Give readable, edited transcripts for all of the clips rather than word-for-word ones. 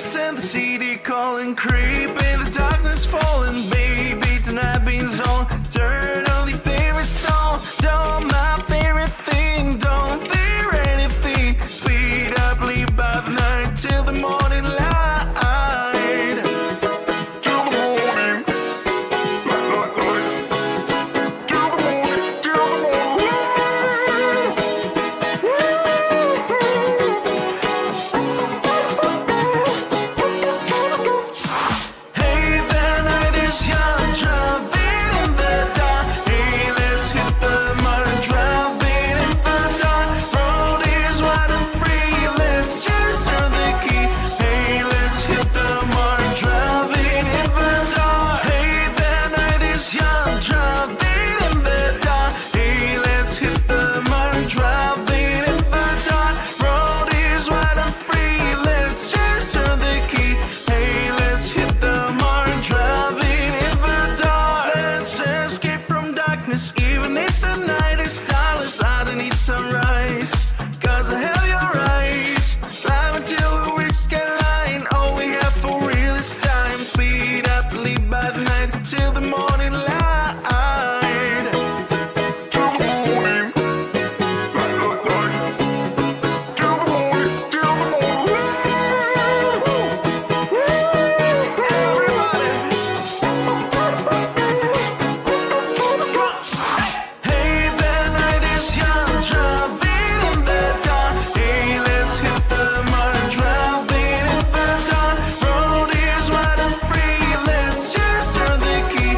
Listen, the CD calling, creep in the darkness falling. Baby, tonight being on. Turn on your favorite song. Don't my favorite thing. Don't fear anything. Speed up, leave by the night till the morning light. Till the morning. Till the morning. Till the morning. Hey, the night is young, driving in the dark. Hey, let's hit the mark, driving in the dark. Road is wide and free, let's just turn the key. Hey, let's hit the mark, driving in the dark. Hey, the night is young, driving in the dark. Hey, let's hit the mark, driving in the dark. Road is wide and free, let's just turn the key. Hey, let's hit the mark, driving in the dark. Let's escape from darkness, even if the night is starless. I don't need sunrise, cause I have your eyes. Drive until we reach skyline. All we have for real is time. Speed up, leave by the night till the morning light. Till the morning. Till the morning. Till the morning. Everybody. Hey, the night is young, driving in the dark. Hey, let's hit the mark, driving in the dark. Road is wide and free, let's just turn the key.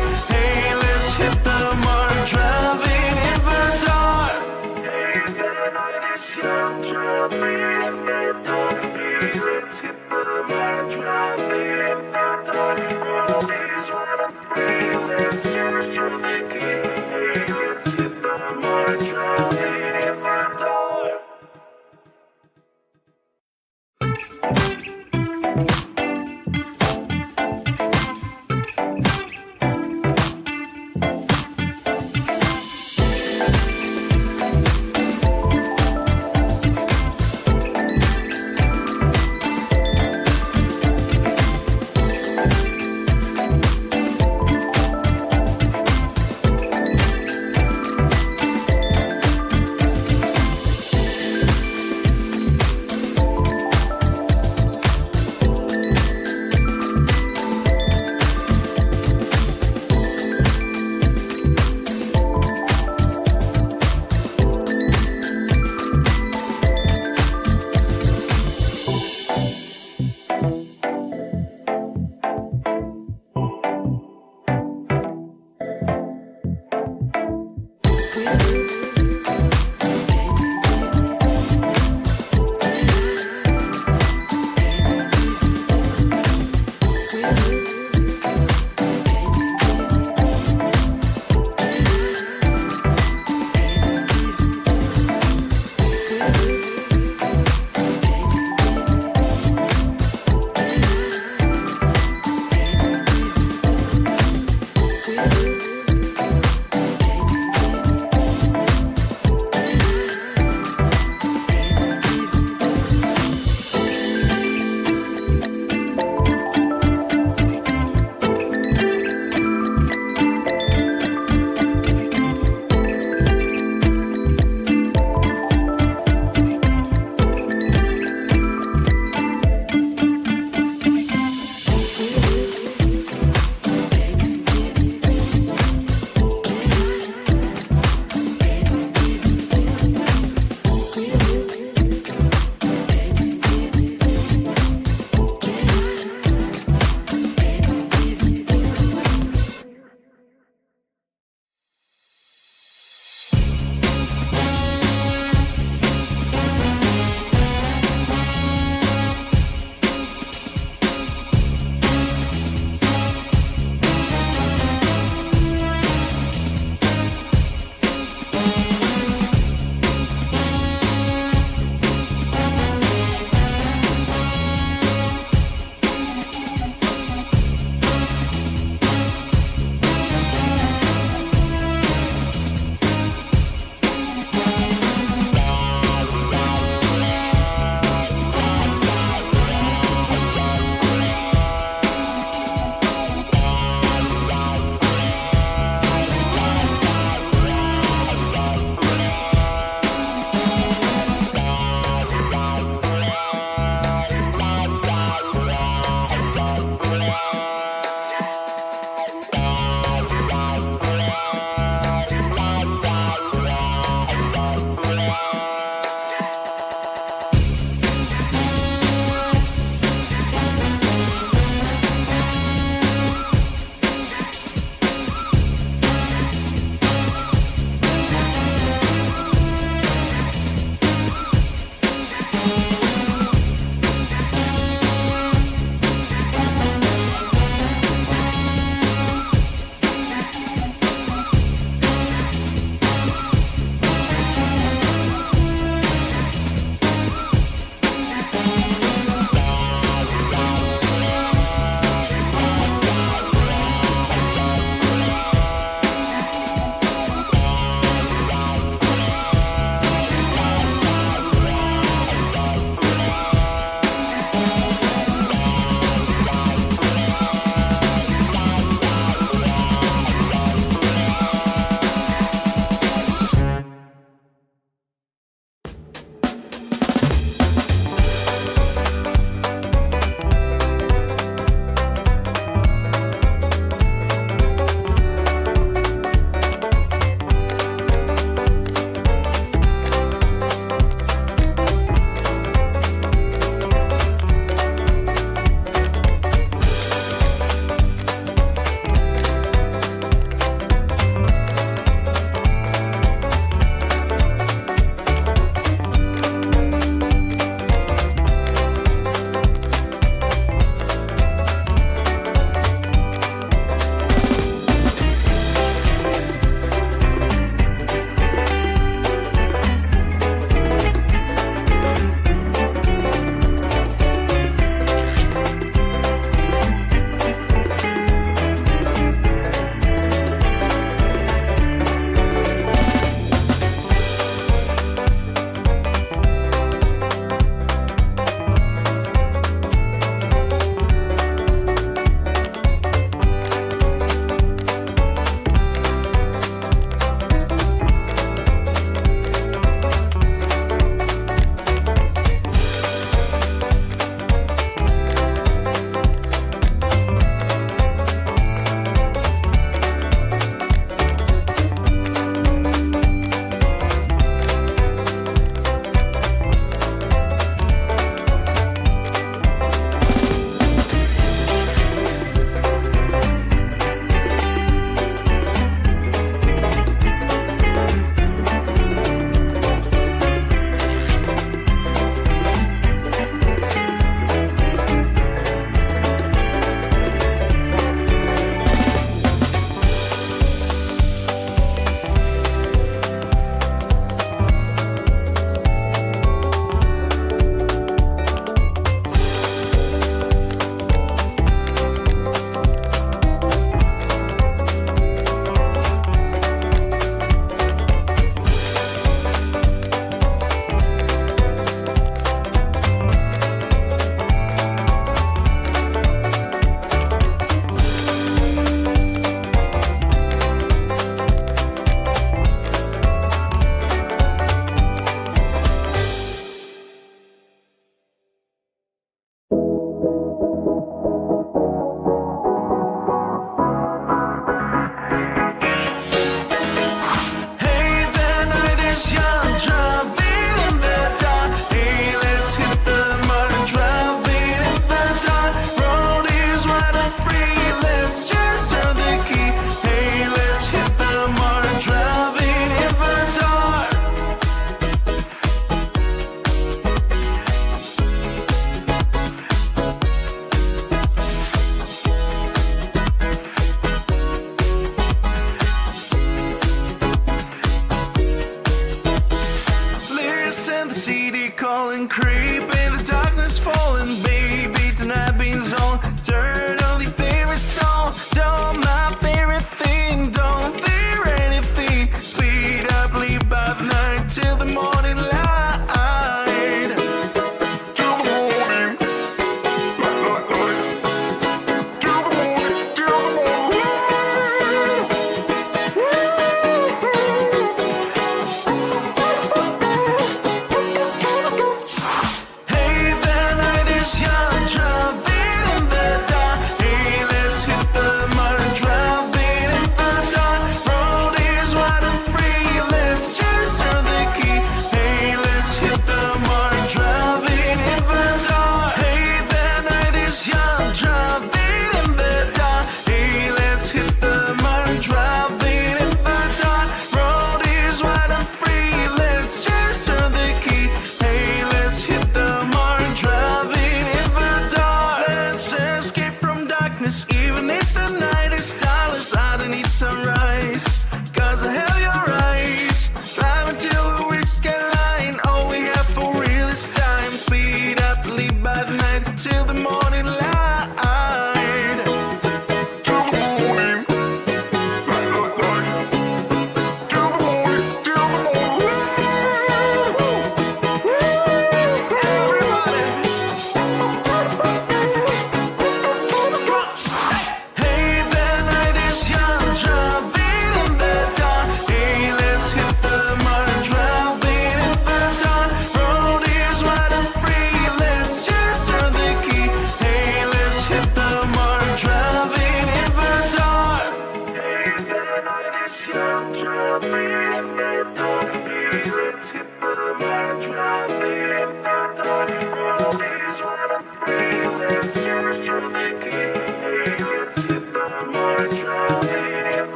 underneath sunrise. Cause I have your eyes. Drive until we reach skyline. All we have for real is time. Speed up, leave by the night till the morning light.